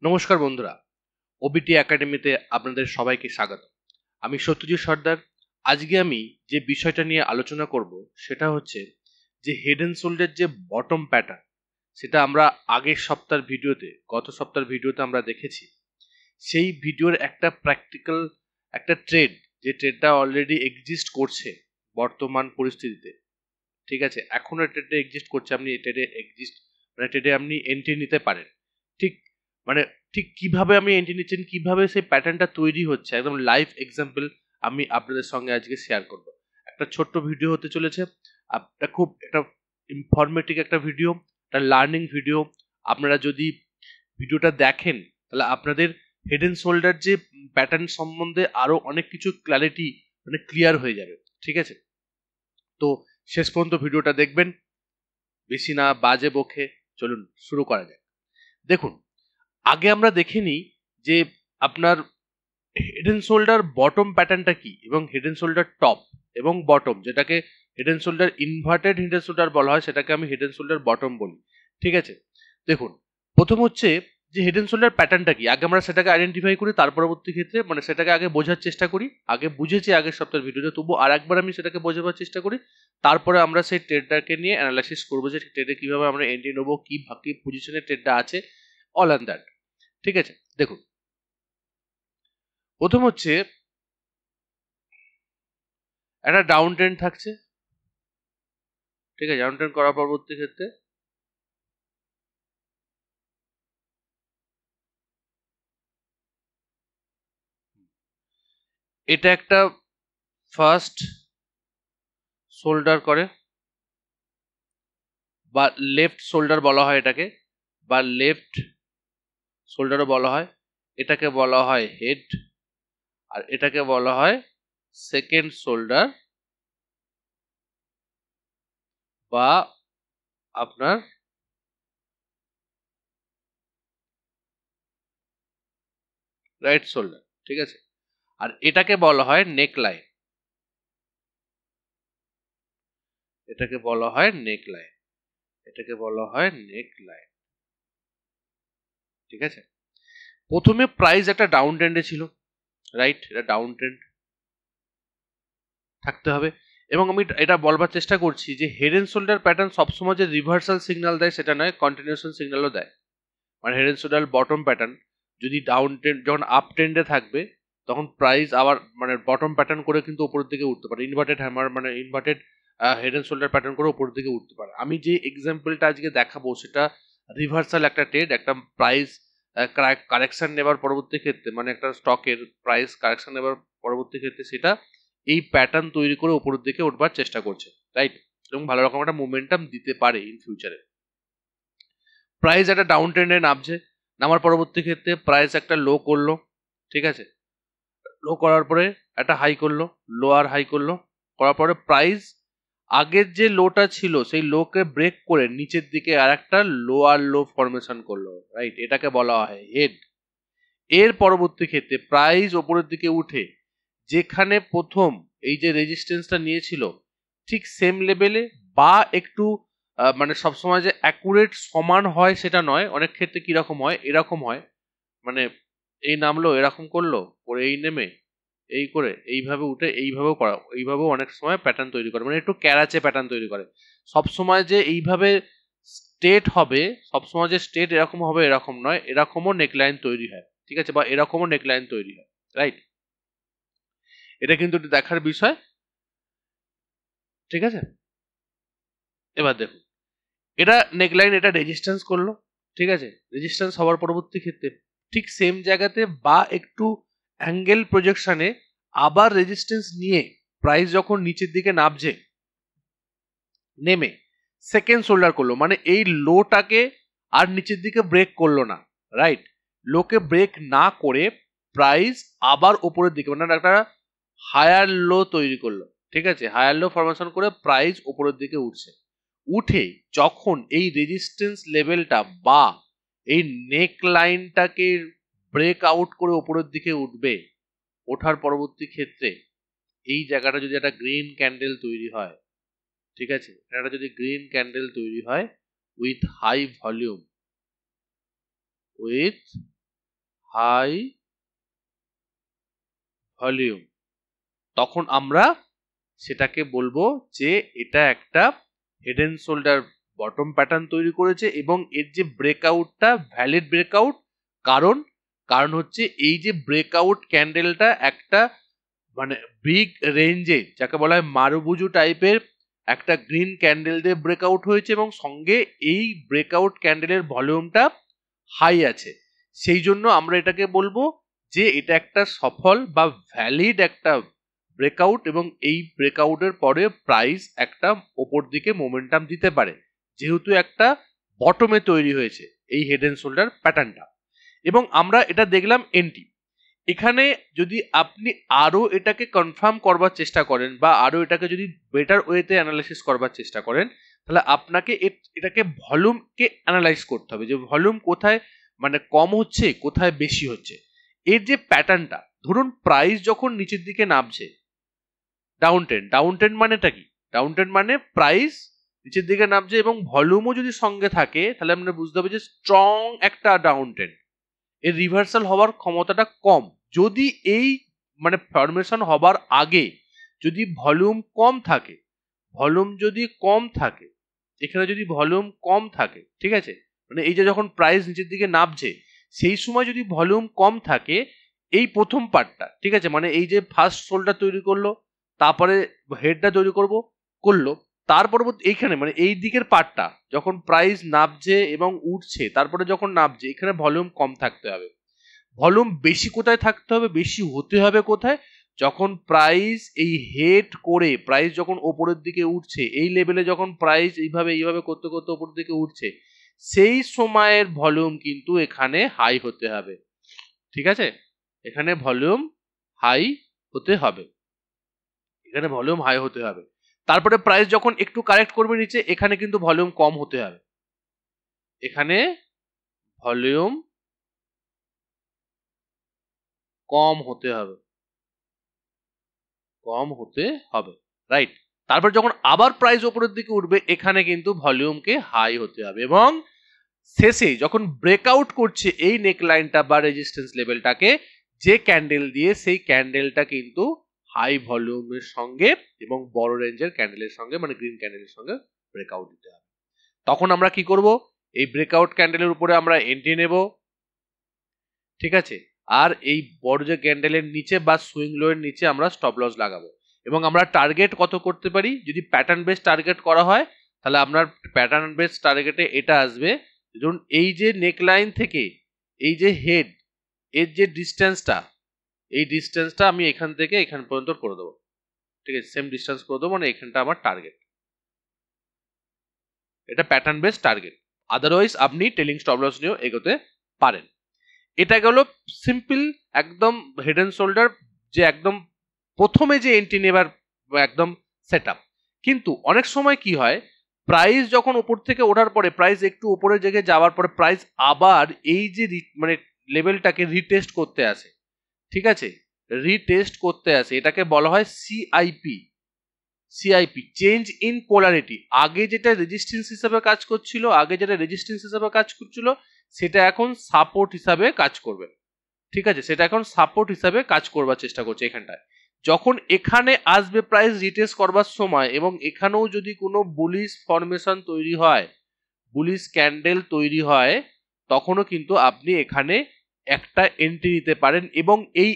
নমস্কার বন্ধুরা, ওবিটি একাডেমিতে আপনাদের সবাইকে স্বাগত। আমি সত্যজিৎ সর্দার। আজকে আমি যে বিষয়টা নিয়ে আলোচনা করব সেটা হচ্ছে যে হেড অ্যান্ড শোল্ডার যে বটম প্যাটার্ন, সেটা আমরা আগের সপ্তাহের ভিডিওতে গত সপ্তাহের ভিডিওতে আমরা দেখেছি। সেই ভিডিওর একটা প্র্যাকটিক্যাল একটা ট্রেড, যে ট্রেডটা অলরেডি এক্সিস্ট করছে বর্তমান পরিস্থিতিতে, ঠিক আছে, এখনো ট্রেডে এক্সিস্ট করছে, আপনি ট্রেডে এক্সিস্ট মানে ট্রেডে আপনি এন্ট্রি নিতে পারেন। ঠিক মানে ঠিক কিভাবে আমি এন্ট্রি নিচ্ছেন, কিভাবে সেই প্যাটার্নটা তৈরি হচ্ছে, একদম লাইভ এক্সাম্পল আমি আপনাদের সঙ্গে আজকে শেয়ার করব। একটা ছোট্ট ভিডিও হতে চলেছে, খুব একটা ইনফরমেটিভ একটা ভিডিও, একটা লার্নিং ভিডিও। আপনারা যদি ভিডিওটা দেখেন তাহলে আপনাদের হেড এন্ড শোল্ডার যে প্যাটার্ন সম্বন্ধে আরো অনেক কিছু ক্ল্যারিটি মানে ক্লিয়ার হয়ে যাবে, ঠিক আছে। তো শেষ পর্যন্ত ভিডিওটা দেখবেন, বেশি না বাজে বকে চলুন শুরু করা যাক। দেখুন, আগে আমরা দেখে নিই যে আপনার হেড এন্ড শোল্ডার বটম প্যাটার্নটা কি এবং হেড এন্ড শোল্ডার টপ এবং বটম, যেটাকে head and shoulder inverted head and shoulder বলা হয়, সেটাকে আমি হেড এন্ড শোল্ডার বটম বলি, ঠিক আছে। দেখুন, প্রথম হচ্ছে যে হেড এন্ড শোল্ডার প্যাটার্নটা কি, আগে আমরা সেটাকে আইডেন্টিফাই করি, তার পরবর্তী ক্ষেত্রে মানে সেটাকে আগে বোঝার চেষ্টা করি। আগে বুঝেছি আগের সপ্তাহের ভিডিওতে, তবু আর একবার আমি সেটাকে বোঝাবার চেষ্টা করি। তারপরে আমরা সেই ট্রেডটাকে নিয়ে অ্যানালাইসিস করবো যে ট্রেডে কিভাবে আমরা এন্ট্রি নেবো, কি কি পজিশনে ট্রেডটা আছে, অল অ্যান্ড দ্যাট, ঠিক আছে। দেখুন, প্রথম হচ্ছে একটা ডাউন ট্রেন্ড থাকছে, ঠিক আছে। ডাউন ট্রেন্ড করার পরবর্তী ক্ষেত্রে এটা একটা ফার্স্ট শোল্ডার করে, বা লেফট শোল্ডার বলা হয় এটাকে, বা লেফট শোল্ডারও বলা হয়। এটাকে বলা হয় হেড, আর এটাকে বলা হয় সেকেন্ড শোল্ডার, বা আপনার রাইট শোল্ডার, ঠিক আছে। আর এটাকে বলা হয় নেক লাইন, এটাকে বলা হয় নেক লাইন, এটাকে বলা হয় নেক লাইন, ঠিক আছে। প্রথমে প্রাইস একটা ডাউন ট্রেন্ডে ছিল, রাইট, এটা ডাউন ট্রেন্ড থাকতে হবে। এবং আমি এটা বলবার চেষ্টা করছি যে হেড এন্ড শোল্ডার প্যাটার্ন সবসময় যে রিভার্সাল সিগন্যাল দেয় সেটা নয়, কন্টিনিউশন সিগন্যালও দেয়। মানে head and shoulder bottom pattern যদি ডাউন ট্রেন্ড, যখন আপ ট্রেন্ডে থাকবে তখন প্রাইস আবার মানে বটম প্যাটার্ন করে কিন্তু উপরের দিকে উঠতে পারে, ইনভার্টেড হ্যামার মানে inverted head and shoulder pattern করে উপরের দিকে উঠতে পারে। আমি যে এক্সাম্পলটা আজকে দেখাবো সেটা রিভার্সাল একটা ট্রেড, একটা প্রাইস কারেকশন নেবার পরবর্তী ক্ষেত্রে, মানে একটা স্টকের প্রাইস কারেকশন নেবার পরবর্তী ক্ষেত্রে সেটা এই প্যাটার্ন তৈরি করে উপরের দিকে উঠবার চেষ্টা করছে, রাইট, এবং ভালো রকম একটা মোমেন্টাম দিতে পারে ইন ফিউচারে। প্রাইস একটা ডাউন ট্রেন্ডে নামছে, নামার পরবর্তী ক্ষেত্রে প্রাইস একটা লো করলো, ঠিক আছে। লো করার পরে একটা হাই করলো, লো আর হাই করলো, করার পরে প্রাইস আগের যে লোটা ছিল সেই লোকে ব্রেক করে নিচের দিকে আর একটা লো আর লো ফরমেশন করলো, রাইট, এটাকে বলা হয় হেড। এর পরবর্তী ক্ষেত্রে প্রাইস ওপরের দিকে উঠে যেখানে প্রথম এই যে রেজিস্ট্যান্সটা নিয়েছিল ঠিক সেম লেভেলে, বা একটু মানে সবসময় যে অ্যাকুরেট সমান হয় সেটা নয়, অনেক ক্ষেত্রে কিরকম হয়, এরকম হয়, মানে এই নামলো এরকম করলো, করে এই নেমে এই করে এইভাবে উঠে এইভাবেও করা, এইভাবেও অনেক সময় প্যাটার্ন তৈরি করে, মানে একটু ক্যারাচে প্যাটার্ন তৈরি করে। সবসময় যে এইভাবে স্ট্রেট হবে, সবসময় যে স্ট্রেট এরকম হবে এরকম নয়, এরকমও নেকলাইন তৈরি হয়, ঠিক আছে, বা এরকমও নেকলাইন তৈরি হয়, রাইট। এটা কিন্তু একটু দেখার বিষয়, ঠিক আছে। এবার দেখুন, এটা নেকলাইন, এটা রেজিস্ট্যান্স করলো, ঠিক আছে। রেজিস্ট্যান্স হওয়ার পরবর্তী ক্ষেত্রে ঠিক সেম জায়গাতে বা একটু অ্যাঙ্গেল প্রজেকশনে আবার রেজিস্ট্যান্স নিয়ে প্রাইস যখন নিচের দিকে নামছে, নেমে সেকেন্ড শোল্ডার করলো, মানে এই লোটাকে আর নিচের দিকে ব্রেক করলো না, রাইট। লোকে ব্রেক না করে প্রাইস আবার উপরের দিকে মানে একটা হায়ার লো তৈরি করলো, ঠিক আছে, হায়ার লো ফরমেশন করে প্রাইস উপরের দিকে উঠছে। উঠে যখন এই রেজিস্ট্যান্স লেভেলটা বা এই নেক লাইনটাকে ব্রেক আউট করে উপরের দিকে উঠবে, ওঠার পরবর্তী ক্ষেত্রে এই জায়গাটা যদি একটা গ্রিন ক্যান্ডেল তৈরি হয়, ঠিক আছে, এটা যদি গ্রিন ক্যান্ডেল তৈরি হয় with high volume, with high volume, তখন আমরা সেটাকে বলবো যে এটা একটা head and shoulder bottom pattern তৈরি করেছে এবং এর যে ব্রেকআউটটা ভ্যালিড ব্রেকআউট। কারণ কারণ হচ্ছে এই যে ব্রেকআউট ক্যান্ডেলটা একটা মানে বিগ রেঞ্জে, যাকে বলা হয় মারুবুজু টাইপের একটা গ্রিন ক্যান্ডেল দিয়ে ব্রেকআউট হয়েছে এবং সঙ্গে এই ব্রেকআউট ক্যান্ডেলের ভলিউমটা হাই আছে। সেই জন্য আমরা এটাকে বলবো যে এটা একটা সফল বা ভ্যালিড একটা ব্রেকআউট এবং এই ব্রেকআউটের পরে প্রাইস একটা ওপর দিকে মোমেন্টাম দিতে পারে, যেহেতু একটা বটমে তৈরি হয়েছে এই হেড এন্ড শোল্ডার প্যাটার্নটা। এবং আমরা এটা দেখলাম এনটি। এখানে যদি আপনি আরো এটাকে কনফার্ম করবার চেষ্টা করেন বা আরো এটাকে যদি বেটার ওয়েতে অ্যানালাইসিস করবার চেষ্টা করেন, তাহলে আপনাকে এটাকে ভলিউমকে অ্যানালাইজ করতে হবে যে ভলিউম কোথায় মানে কম হচ্ছে কোথায় বেশি হচ্ছে। এর যে প্যাটার্নটা, ধরুন প্রাইস যখন নিচের দিকে নামছে ডাউন ট্রেন্ড, ডাউন ট্রেন্ড মানেটা কি? ডাউন ট্রেন্ড মানে প্রাইস নিচের দিকে নামছে এবং ভলিউমও যদি সঙ্গে থাকে তাহলে আমরা বুঝতে হবে যে স্ট্রং একটা ডাউন ট্রেন্ড, এর রিভার্সাল হওয়ার ক্ষমতাটা কম। যদি এই মানে ফরমেশন হবার আগে যদি ভলিউম কম থাকে, ভলিউম যদি কম থাকে, এখানে যদি ভলিউম কম থাকে, ঠিক আছে, মানে এই যে যখন প্রাইস নিচের দিকে নামছে সেই সময় যদি ভলিউম কম থাকে, এই প্রথম পার্টটা, ঠিক আছে, মানে এই যে ফার্স্ট সোলটা তৈরি করলো, তারপরে হেডটা তৈরি করলো, তার পরবর্তী এইখানে মানে এই দিকের পার্টটা যখন প্রাইস নামছে এবং উঠছে তারপরে যখন নামছে, এখানে ভলিউম কম থাকতে হবে। ভলিউম বেশি কোথায় থাকতে হবে, বেশি হতে হবে কোথায়? যখন প্রাইস এই হেড করে প্রাইস যখন ওপরের দিকে উঠছে, এই লেভেলে যখন প্রাইস এইভাবে করতে করতে ওপরের দিকে উঠছে, সেই সময়ের ভলিউম কিন্তু এখানে হাই হতে হবে। ঠিক আছে, এখানে ভলিউম হাই হতে হবে, এখানে ভলিউম হাই হতে হবে। তারপরে প্রাইস যখন একটু কারেক্ট করবে নিচে, এখানে কিন্তু ভলিউম কম হতে হবে, এখানে ভলিউম কম হতে হবে, কম হতে হবে, রাইট। তারপর যখন আবার প্রাইস উপরের দিকে উঠবে, এখানে কিন্তু ভলিউমকে হাই হতে হবে এবং শেষে যখন ব্রেকআউট করছে এই নেক লাইনটা বা রেজিস্ট্যান্স লেভেলটাকে, যে ক্যান্ডেল দিয়ে, সেই ক্যান্ডেলটা কিন্তু হাই ভলিউমের সঙ্গে এবং বড় রেঞ্জের ক্যান্ডেলের সঙ্গে মানে গ্রিন ক্যান্ডেলের সঙ্গে ব্রেকআউট দিতে হবে। তখন আমরা কি করব, এই ব্রেকআউট ক্যান্ডেলের উপরে আমরা এন্ট্রি নেব, ঠিক আছে, আর এই বড় যে ক্যান্ডেলের নিচে বা সুইং লো এর নিচে আমরা স্টপ লস লাগাবো। এবং আমরা টার্গেট কত করতে পারি, যদি প্যাটার্ন বেস টার্গেট করা হয় তাহলে আপনার প্যাটার্ন বেস টার্গেটে এটা আসবে, ধরুন এই যে নেক লাইন থেকে এই যে হেড এর যে ডিস্টেন্সটা, এই ডিস্টেন্সটা আমি এখান থেকে এখান পর্যন্ত করে দেবো, ঠিক আছে, সেম ডিস্টেন্স করে দেবো, মানে এখানটা আমার টার্গেট, এটা প্যাটার্ন বেস টার্গেট। আদারওয়াইজ আপনি টেলিং স্টপ লস নিয়েও এগোতে পারেন। এটা গেল সিম্পল একদম হেড এন্ড শোল্ডার, যে একদম প্রথমে যে এন্ট্রি নেবার একদম সেট আপ। কিন্তু অনেক সময় কি হয়, প্রাইস যখন উপর থেকে ওঠার পরে প্রাইস একটু উপরের জায়গায় যাওয়ার পরে প্রাইস আবার এই যে মানে লেভেলটাকে রিটেস্ট করতে আসে, ঠিক আছে, রিটেস্ট করতে আসে, এটাকে বলা হয় CIP. CIP change in polarity, আগে যেটা রেজিস্ট্যান্স হিসাবে কাজ করছিল, সেটা এখন সাপোর্ট হিসাবে কাজ করবে, ঠিক আছে, সেটা এখন সাপোর্ট হিসাবে কাজ করবার চেষ্টা করছে এখানটায়। যখন এখানে আসবে প্রাইস রিটেস্ট করবার সময় এবং এখানেও যদি কোনো বুলিশ ফরমেশন তৈরি হয়, বুলিশ ক্যান্ডেল তৈরি হয়, তখনও কিন্তু আপনি এখানে একটা এন্ট্রি নিতে পারেন এবং এই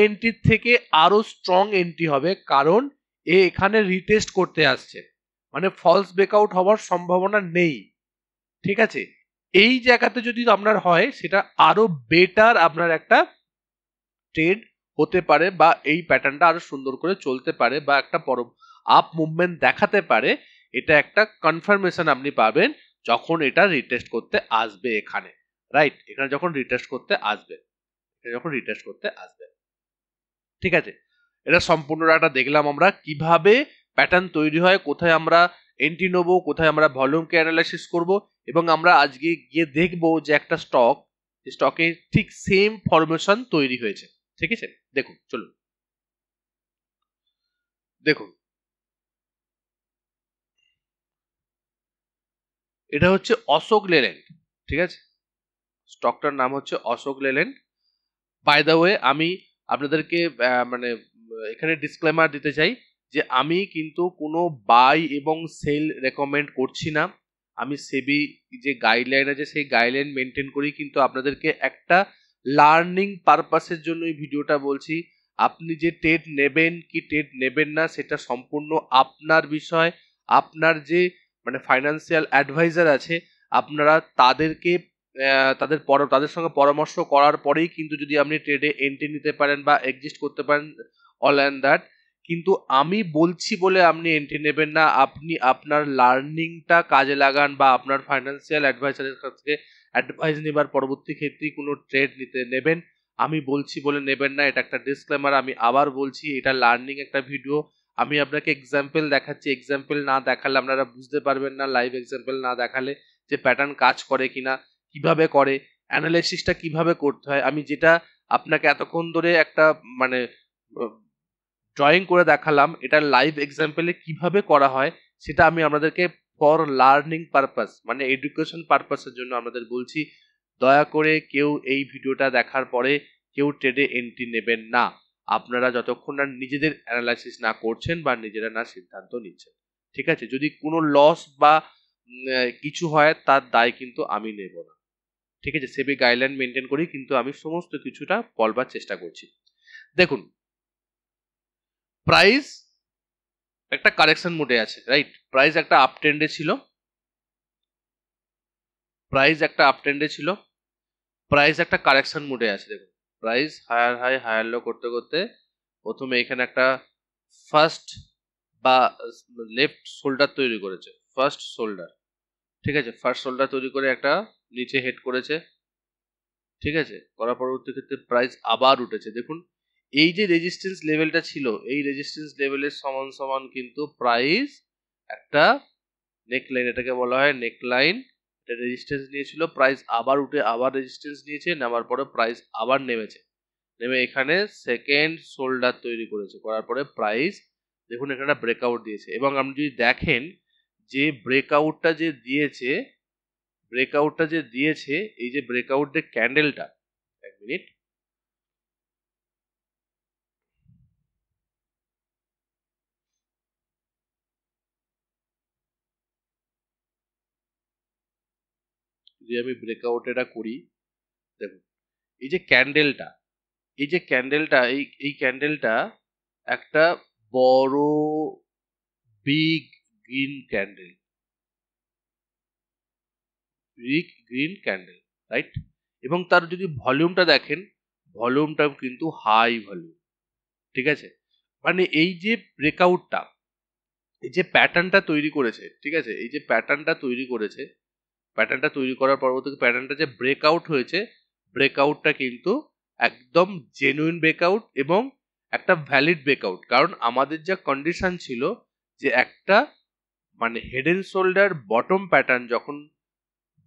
এন্ট্রির থেকে আরো স্ট্রং এন্ট্রি হবে, কারণ এখানে রিটেস্ট করতে আসছে, মানে ফলস ব্রেকআউট হওয়ার সম্ভাবনা নেই, ঠিক আছে। এই জায়গাতে যদি আপনার হয়, সেটা আরো বেটার আপনার একটা ট্রেড হতে পারে বা এই প্যাটার্নটা আরো সুন্দর করে চলতে পারে বা একটা আপ মুভমেন্ট দেখাতে পারে। এটা একটা কনফার্মেশন আপনি পাবেন যখন এটা রিটেস্ট করতে আসবে এখানে, রাইট, এখানে যখন রিটেস্ট করতে আসবে, ঠিক আছে। এটা সম্পূর্ণটা দেখলাম আমরা কিভাবে প্যাটার্ন তৈরি হয়, কোথায় আমরা এন্ট্রি নেবো, কোথায় আমরা ভলিউমকে অ্যানালাইসিস করব, এবং আমরা আজকে গিয়ে দেখবো যে একটা স্টকে ঠিক সেম ফরমেশন তৈরি হয়েছে, ঠিক আছে। দেখুন, চলুন দেখুন, এটা হচ্ছে অশোক লেল্যান্ড, ঠিক আছে, স্টকটার নাম হচ্ছে Ashok Leyland. By the way, আমি আপনাদেরকে মানে এখানে ডিসক্লেমার দিতে চাই যে আমি কিন্তু কোনো বাই এবং সেল রেকমেন্ড করছি না। আমি সেবি যে গাইডলাইন আছে সেই গাইডলাইন মেনটেন করি, কিন্তু আপনাদেরকে একটা লার্নিং পারপাসের জন্য এই ভিডিওটা বলছি। আপনি যে ট্রেড নেবেন কি ট্রেড নেবেন না সেটা সম্পূর্ণ আপনার বিষয়। আপনার যে মানে ফাইন্যান্সিয়াল অ্যাডভাইজার আছে, আপনারা তাদেরকে তাদের সঙ্গে পরামর্শ করার পরেই কিন্তু যদি আপনি ট্রেডে এন্ট্রি নিতে পারেন বা এক্সিস্ট করতে পারেন, অল অ্যান্ড দ্যাট। কিন্তু আমি বলছি বলে আপনি এন্ট্রি নেবেন না। আপনি আপনার লার্নিংটা কাজে লাগান বা আপনার ফাইন্যান্সিয়াল অ্যাডভাইজারের কাছ থেকে অ্যাডভাইস নেবার পরবর্তী ক্ষেত্রেই কোনো ট্রেড নেবেন। আমি বলছি বলে নেবেন না, এটা একটা ডিসক্লেমার। আমি আবার বলছি, এটা লার্নিং একটা ভিডিও। আমি আপনাকে এক্সাম্পল দেখাচ্ছি, এক্সাম্পল না দেখালে আপনারা বুঝতে পারবেন না, লাইভ এক্সাম্পল না দেখালে যে প্যাটার্ন কাজ করে কিনা, কিভাবে করে, অ্যানালাইসিসটা কিভাবে করতে হয়। আমি যেটা আপনাকে এতক্ষণ ধরে একটা মানে ড্রয়িং করে দেখালাম, এটা লাইভ এক্সাম্পলে কিভাবে করা হয় সেটা আমি আপনাদেরকে ফর লার্নিং পারপাস মানে এডুকেশন পারপাসের জন্য আপনাদের বলছি। দয়া করে কেউ এই ভিডিওটা দেখার পরে কেউ ট্রেডে এন্ট্রি নেবেন না, আপনারা যতক্ষণ না নিজেদের অ্যানালাইসিস না করছেন বা নিজেরা না সিদ্ধান্ত নিচ্ছেন। ঠিক আছে? যদি কোনো লস বা কিছু হয় তার দায় কিন্তু আমি নেব না। ঠিক আছে? সেবি গাইডলাইন মেনটেন করি, কিন্তু আমি সমস্ত কিছুটা বলবার চেষ্টা করছি। দেখুন, প্রাইস একটা কারেকশন মোডে আছে, রাইট? প্রাইস একটা আপ ট্রেন্ডে ছিল, প্রাইস একটা কারেকশন মোডে আছে। দেখুন, price higher high higher low করতে করতে প্রথমে এখানে একটা ফার্স্ট বা লেফট শোল্ডার তৈরি করেছে, ফার্স্ট শোল্ডার। ঠিক আছে? ফার্স্ট শোল্ডার তৈরি করে একটা নিচে হেড করেছে। ঠিক আছে? করার পরবর্তী ক্ষেত্রে প্রাইস আবার উঠেছে। দেখুন, এই যে রেজিস্ট্যান্স লেভেলটা ছিল, এই রেজিস্ট্যান্স লেভেলের সমান সমান কিন্তু প্রাইস একটা নেকলাইন, এটাকে বলা হয় নেকলাইন। এটা রেজিস্ট্যান্স নিয়েছিল, প্রাইস আবার উঠে আবার রেজিস্ট্যান্স নিয়েছে, নামার পরে প্রাইস আবার নেমেছে, নেমে এখানে সেকেন্ড শোল্ডার তৈরি করেছে। করার পরে প্রাইস দেখুন এখানে ব্রেকআউট দিয়েছে। এবং আপনি যদি দেখেন যে ব্রেকআউটটা যে দিয়েছে, এই যে ব্রেকআউটের ক্যান্ডেলটা, এক মিনিট, যদি আমি ব্রেকআউট এটা করি, দেখুন এই যে ক্যান্ডেলটা, এই ক্যান্ডেলটা একটা বড় বিগ গ্রিন ক্যান্ডেল, রাইট? এবং তার যদি ভলিউমটা দেখেন, ভলিউমটাও কিন্তু হাই ভলিউম। ঠিক আছে? মানে এই যে ব্রেকআউটটা, এই যে প্যাটার্নটা তৈরি করেছে, ঠিক আছে, এই যে প্যাটার্নটা তৈরি করার পরবর্তী প্যাটার্নটা যে ব্রেকআউট হয়েছে, ব্রেকআউটটা কিন্তু একদম জেনুইন ব্রেকআউট এবং একটা ভ্যালিড ব্রেকআউট। কারণ আমাদের যা কন্ডিশন ছিল যে একটা মানে head and shoulder bottom pattern যখন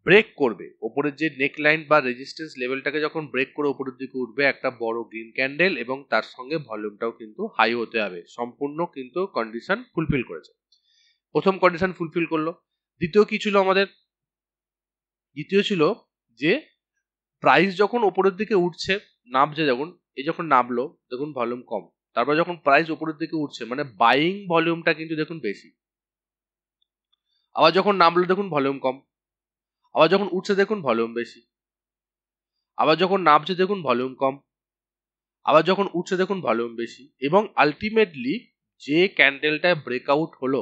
ব্রেক করবে, ওপরের যে নেক লাইন বা রেজিস্ট্যান্স লেভেলটাকে যখন ব্রেক করে ওপরের দিকে উঠবে একটা বড় গ্রিন ক্যান্ডেল, এবং তার সঙ্গে ভলিউমটাও কিন্তু হাই হতে হবে। সম্পূর্ণ কিন্তু কন্ডিশন ফুলফিল করেছে। প্রথম কন্ডিশন ফুলফিল করলো। দ্বিতীয় কি ছিল আমাদের? দ্বিতীয় ছিল যে প্রাইস যখন ওপরের দিকে উঠছে, নামছে, যখন নামলো দেখুন ভলিউম কম, তারপর যখন প্রাইস ওপরের দিকে উঠছে মানে বাইং ভলিউমটা কিন্তু দেখুন বেশি। আবার যখন নামলো দেখুন ভলিউম কম, আবার যখন উঠছে দেখুন ভলিউম বেশি, আবার যখন নামছে দেখুন ভলিউম কম, আবার যখন উঠছে দেখুন ভলিউম বেশি, এবং আলটিমেটলি যে ক্যান্ডেলটায় ব্রেকআউট হলো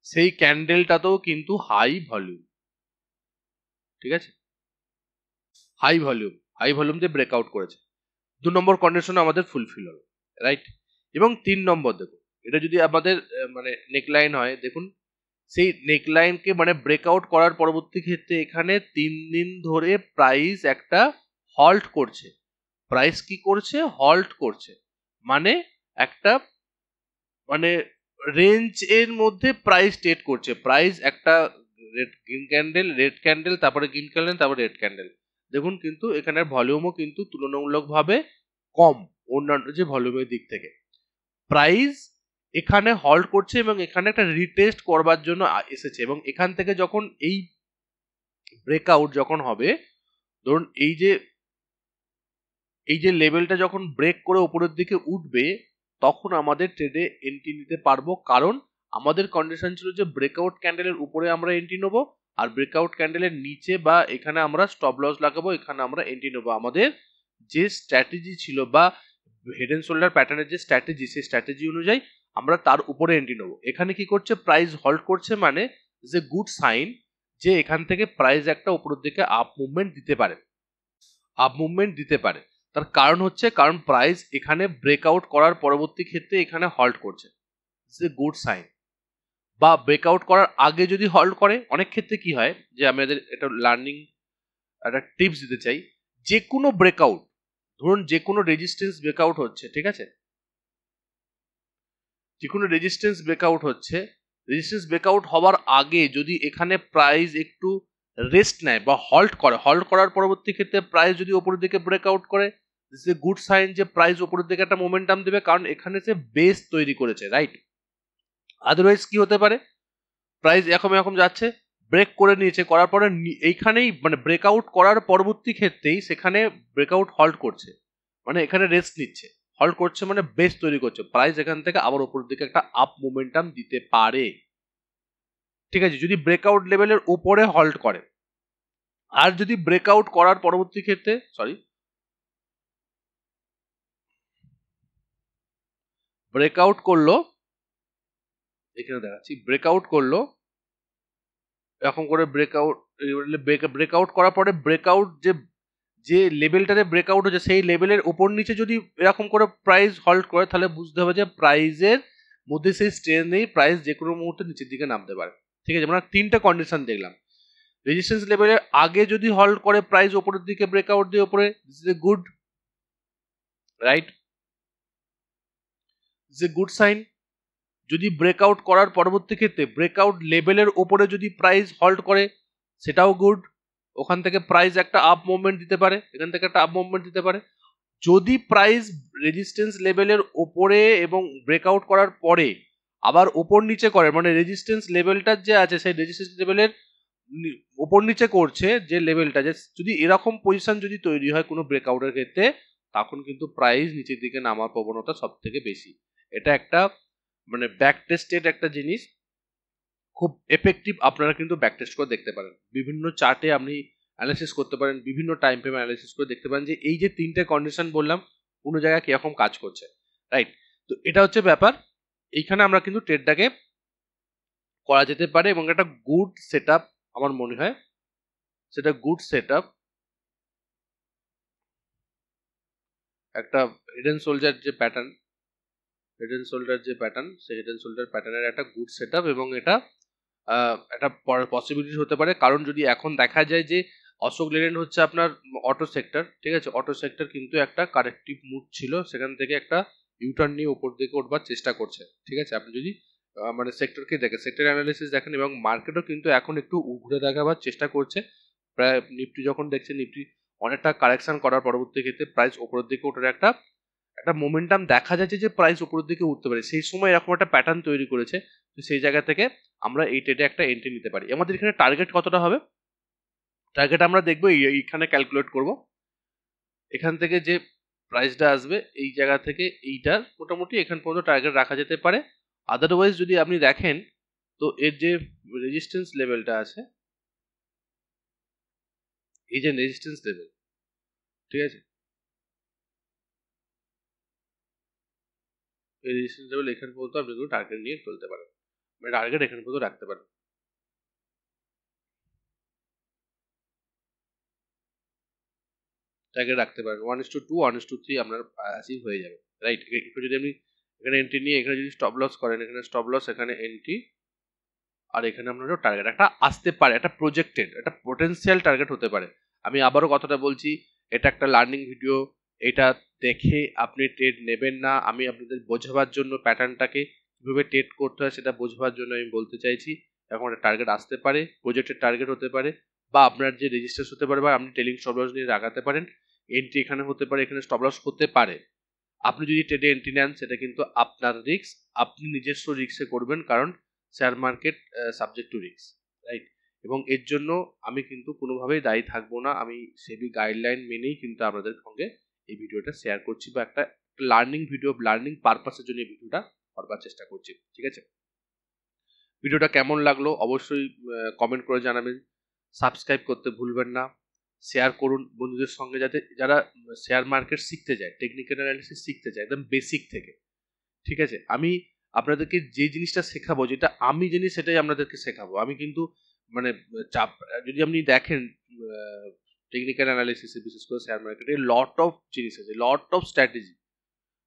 সেই ক্যান্ডেলটাতেও কিন্তু হাই ভলিউম। ঠিক আছে? হাই ভলিউম দিয়ে ব্রেকআউট করেছে। 2 নম্বর কন্ডিশন আমাদের ফুলফিল হলো, রাইট? এবং 3 নম্বর দেখুন, এটা যদি আমাদের মানে নেকলাইন হয়, দেখুন সেই নেকলাইনকে মানে ব্রেকআউট করার পরবর্তী ক্ষেত্রে এখানে 3 দিন ধরে প্রাইস একটা হল্ট করছে। প্রাইস কি করছে? হল্ট করছে। মানে একটা মানে রেঞ্জ এর মধ্যে প্রাইস ট্রেড করছে। প্রাইস একটা রেড ক্যান্ডেল, তারপরে গ্রিন ক্যান্ডেল, তারপরে রেড ক্যান্ডেল। দেখুন কিন্তু এখানে ভলিউমও কিন্তু তুলনামূলকভাবে কম অন্যান্য যে ভলিউমের দিক থেকে। প্রাইস এখানে হল্ট করছে এবং এখানে একটা রিটেস্ট করবার জন্য এসেছে, এবং এখান থেকে যখন এই ব্রেকআউট যখন হবে, ধরুন এই যে লেভেলটা যখন ব্রেক করে উপরের দিকে উঠবে, তখন আমাদের ট্রেডে এন্ট্রি নিতে পারবো, কারণ আমাদের কন্ডিশন ছিল যে ব্রেকআউট ক্যান্ডেলের উপরে আমরা এন্ট্রি নেবো, আর ব্রেকআউট ক্যান্ডেলের নিচে বা এখানে আমরা স্টপ লস লাগাবো, এখানে আমরা এন্ট্রি নেবো। আমাদের যে স্ট্র্যাটেজি ছিল বা হেড এন্ড শোল্ডার প্যাটার্নের যে স্ট্র্যাটেজি, সেই স্ট্র্যাটেজি অনুযায়ী আমরা তার উপরে এন্ট্রি নেবো। এখানে কি করছে, প্রাইস হল্ড করছে, মানে যে গুড সাইন যে এখান থেকে প্রাইস একটা উপরের দিকে আপ মুভমেন্ট দিতে পারে। তার কারণ হচ্ছে, কারণ প্রাইস এখানে ব্রেকআউট করার পরবর্তী ক্ষেত্রে এখানে হল্ট করছে, গুড সাইন। বা ব্রেকআউট করার আগে যদি হল্ট করে, অনেক ক্ষেত্রে কি হয় যে আমাদের এটা লার্নিং একটা টিপস দিতে চাই, যে কোনো ব্রেকআউট, ধরুন যে কোনো রেজিস্ট্যান্স ব্রেকআউট হচ্ছে, ঠিক আছে, যে কোনো রেজিস্ট্যান্স ব্রেকআউট হওয়ার আগে যদি এখানে প্রাইস একটু রেস্ট নেয় বা হল্ট করার পরবর্তী ক্ষেত্রে প্রাইস যদি উপরের দিকে ব্রেকআউট করে, this is a good sign যে প্রাইস উপরের দিকে একটা মোমেন্টাম দেবে, কারণ এখানে সে বেস তৈরি করেছে, রাইট। আদারওয়াইজ কি হতে পারে, প্রাইস এরকম যাচ্ছে, ব্রেক করে নিয়েছে, করার পরে এইখানেই মানে ব্রেকআউট করার পরবর্তী ক্ষেত্রেই সেখানে ব্রেকআউট হল্ট করছে, মানে এখানে রেস্ট নিচ্ছে, হল্ট করছে মানে বেস তৈরি করছে, প্রাইস এখান থেকে আবার উপরের দিকে একটা আপ মোমেন্টাম দিতে পারে, ঠিক আছে, যদি ব্রেকআউট লেভেলের উপরে হল্ট করে। আর যদি ব্রেকআউট করার পরবর্তী ক্ষেত্রে ব্রেকআউট করলো, এখানে দেখাচ্ছি, ব্রেকআউট করলো এরকম করে, ব্রেকআউট করার পরে ব্রেকআউট যে লেভেলটাতে ব্রেকআউট হচ্ছে সেই লেভেলের উপর নিচে যদি এরকম করে প্রাইস হল্ট করে, তাহলে বুঝতে হবে যে প্রাইসের মধ্যে সেই স্ট্রেন নেই, প্রাইস যে কোনো মুহূর্তে নিচের দিকে নামতে পারে, ঠিক আছে। আমরা তিনটা কন্ডিশন দেখলাম। রেজিস্ট্যান্স লেভেলের আগে যদি হল্ট করে প্রাইস উপরের দিকে ব্রেকআউট দিয়ে উপরে, this is a good, right, this is a good sign. যদি ব্রেকআউট করার পরবর্তী ক্ষেত্রে ব্রেকআউট লেভেলের উপরে যদি প্রাইস হল্ট করে, সেটাও গুড, ওখান থেকে প্রাইস একটা আপ মুভমেন্ট দিতে পারে, এখান থেকে একটা আপ মুভমেন্ট দিতে পারে। যদি প্রাইস রেজিস্ট্যান্স লেভেলের ওপরে এবং ব্রেকআউট করার পরে আবার ওপর নিচে করে, মানে রেজিস্ট্যান্স লেভেলটা যে আছে সেই রেজিস্ট্যান্স লেভেলের ওপর নিচে করছে যে লেভেলটা, যে যদি এরকম পজিশন যদি তৈরি হয় কোনো ব্রেকআউটের ক্ষেত্রে, তখন কিন্তু প্রাইস নিচের দিকে নামার প্রবণতা সব থেকে বেশি। এটা একটা মানে ব্যাক টেস্টেড একটা জিনিস, খুব এফেক্টিভ, আপনারা কিন্তু ব্যাক টেস্ট করে দেখতে পারেন, বিভিন্ন চার্টে আপনি অ্যানালাইসিস করতে পারেন, বিভিন্ন টাইম ফ্রেম অ্যানালাইসিস করে দেখতে পারেন যে এই যে তিনটে কন্ডিশন বললাম কোনো জায়গায় কিরকম কাজ করছে, রাইট। তো এটা হচ্ছে ব্যাপার, এইখানে আমরা কিন্তু ট্রেডটাকে করা যেতে পারে এবং একটা গুড সেট আপ আমার মনে হয়, সেটা গুড সেট আপ, একটা হিডেন সোলজার যে প্যাটার্ন, সেই হিডেন সোল্ডার প্যাটার্নের একটা গুড সেট আপ, এবং এটা একটা পসিবিলিটি হতে পারে, কারণ যদি এখন দেখা যায় যে অশোক লেল্যান্ড হচ্ছে আপনার অটো সেক্টর, ঠিক আছে, অটো সেক্টর কিন্তু একটা কারেক্টিভ মুড ছিল, সেখান থেকে একটা ইউটার্ন নিয়ে উপর দিকে উঠবার চেষ্টা করছে, ঠিক আছে। আপনি যদি মানে সেক্টরকে দেখেন, সেক্টর অ্যানালিসিস দেখেন, এবং মার্কেটও কিন্তু এখন একটু ঘুরে দেখাবার চেষ্টা করছে, প্রায় নিফটি যখন দেখছে, নিফটি অনেকটা কারেকশন করার পরবর্তী ক্ষেত্রে প্রাইস উপরের দিকে ওঠার একটা মোমেন্টাম দেখা যাচ্ছে যে প্রাইস উপরের দিকে উঠতে পারে, সেই সময় এরকম একটা প্যাটার্ন তৈরি করেছে, তো সেই জায়গা থেকে আমরা এই ট্রেডে একটা এন্ট্রি নিতে পারি। আমাদের এখানে টার্গেট কতটা হবে, টার্গেট আমরা দেখবো এইখানে ক্যালকুলেট করব, এখান থেকে যে প্রাইসটা আসবে এই জায়গা থেকে এইটার মোটামুটি এখান পর্যন্ত টার্গেট রাখা যেতে পারে। আদারওয়াইজ যদি আপনি দেখেন, তো এর যে রেজিস্ট্যান্স লেভেলটা আছে, এই যে রেজিস্ট্যান্স লেভেল, ঠিক আছে, এই রেজিস্ট্যান্স লেভেল এখান পর্যন্ত আপনি কিন্তু টার্গেট নিয়ে চলতে পারেন, মানে টার্গেট এখান পর্যন্ত রাখতে পারেন, টার্গেট রাখতে পারেন 1:2 1:3 আপনার অ্যাচিভ হয়ে যাবে, রাইট। একটু যদি আপনি এখানে এন্ট্রি নিয়ে এখানে যদি স্টপ লস করেন, এখানে স্টপ লস, এখানে এন্ট্রি, আর এখানে আপনার টার্গেট একটা আসতে পারে, একটা প্রজেক্টেড, একটা পোটেনশিয়াল টার্গেট হতে পারে। আমি আবারও কথাটা বলছি, এটা একটা লার্নিং ভিডিও, এটা দেখে আপনি ট্রেড নেবেন না, আমি আপনাদের বোঝাবার জন্য প্যাটার্নটাকে কিভাবে ট্রেড করতে হয় সেটা বোঝাবার জন্য আমি বলতে চাইছি। এখন একটা টার্গেট আসতে পারে, প্রজেক্টেড টার্গেট হতে পারে, বা আপনার যে রেজিস্টার হতে পারে, বা আপনি টেলিং স্টপ লস নিয়ে লাগাতে পারেন, এন্ট্রি এখানে হতে পারে, এখানে স্টপ লস হতে পারে। আপনি যদি ট্রেডে এন্ট্রি নেন সেটা কিন্তু আপনার রিস্ক, আপনি নিজস্ব রিস্কে করবেন, কারণ share market subject to risk, right. এবং এর জন্য আমি কিন্তু কোনোভাবেই দায়ী থাকবো না। আমি সেবি গাইডলাইন মেনেই কিন্তু আপনাদের সঙ্গে এই ভিডিওটা শেয়ার করছি, বা একটা লার্নিং ভিডিও, লার্নিং পারপাসের জন্য এই ভিডিওটা করবার চেষ্টা করছি। ঠিক আছে? ভিডিওটা কেমন লাগলো অবশ্যই কমেন্ট করে জানাবেন। সাবস্ক্রাইব করতে ভুলবেন না। শেয়ার করুন বন্ধুদের সঙ্গে, যাতে যারা শেয়ার মার্কেট শিখতে যায়, টেকনিক্যাল অ্যানালিসিস শিখতে যায় একদম বেসিক থেকে। ঠিক আছে? আমি আপনাদেরকে যে জিনিসটা শেখাবো, যেটা আমি জানি সেটাই আপনাদেরকে শেখাবো। আমি কিন্তু মানে চাপ, যদি আপনি দেখেন টেকনিক্যাল অ্যানালিসিসে, বিশেষ করে শেয়ার মার্কেটে লট অফ জিনিস আছে, lot of strategy,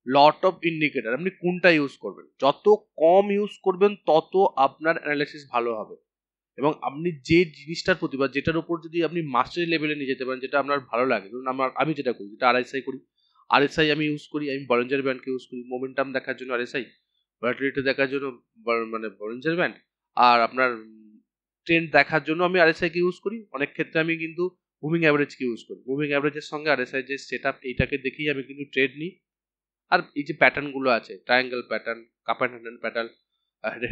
lot of indicator. আপনি কোনটা ইউজ করবেন, যত কম ইউজ করবেন তত আপনার অ্যানালাইসিস ভালো হবে। এবং আপনি যে জিনিসটার প্রতি বা যেটার উপর যদি আপনি মাস্টারি লেভেলে নিয়ে যেতে পারেন, যেটা আপনার ভালো লাগে, ধরুন আমি যেটা করি, যেটা আরএসআই করি, আরএসআই আমি ইউজ করি, আমি বলিঞ্জার ব্যান্ডকে ইউজ করি মোমেন্টাম দেখার জন্য, আরএসআই ভলাটিলিটি দেখার জন্য মানে বলিঞ্জার ব্যান্ড, আর আপনার ট্রেন্ড দেখার জন্য আমি আরএসআই কে ইউজ করি। অনেক ক্ষেত্রে আমি কিন্তু মুভিং অ্যাভারেজকে ইউজ করি। মুভিং অ্যাভারেজের সঙ্গে আরএসআই যে সেট আপ, এইটাকে দেখেই আমি কিন্তু ট্রেড নিই। আর এই যে প্যাটার্নগুলো আছে, triangle pattern, cup and handle pattern,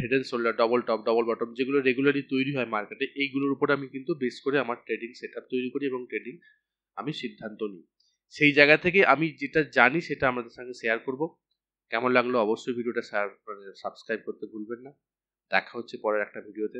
head and shoulder, double top, double bottom, যেগুলো রেগুলারলি তৈরি হয় মার্কেটে, এইগুলোর উপর আমি কিন্তু বেস করে আমার ট্রেডিং সেট আপ তৈরি করি এবং ট্রেডিং আমি সিদ্ধান্ত নিই। সেই জায়গা থেকে আমি যেটা জানি সেটা আমাদের সঙ্গে শেয়ার করব। কেমন লাগলো অবশ্যই ভিডিওটা সাবস্ক্রাইব করতে ভুলবেন না। দেখা হচ্ছে পরের একটা ভিডিওতে।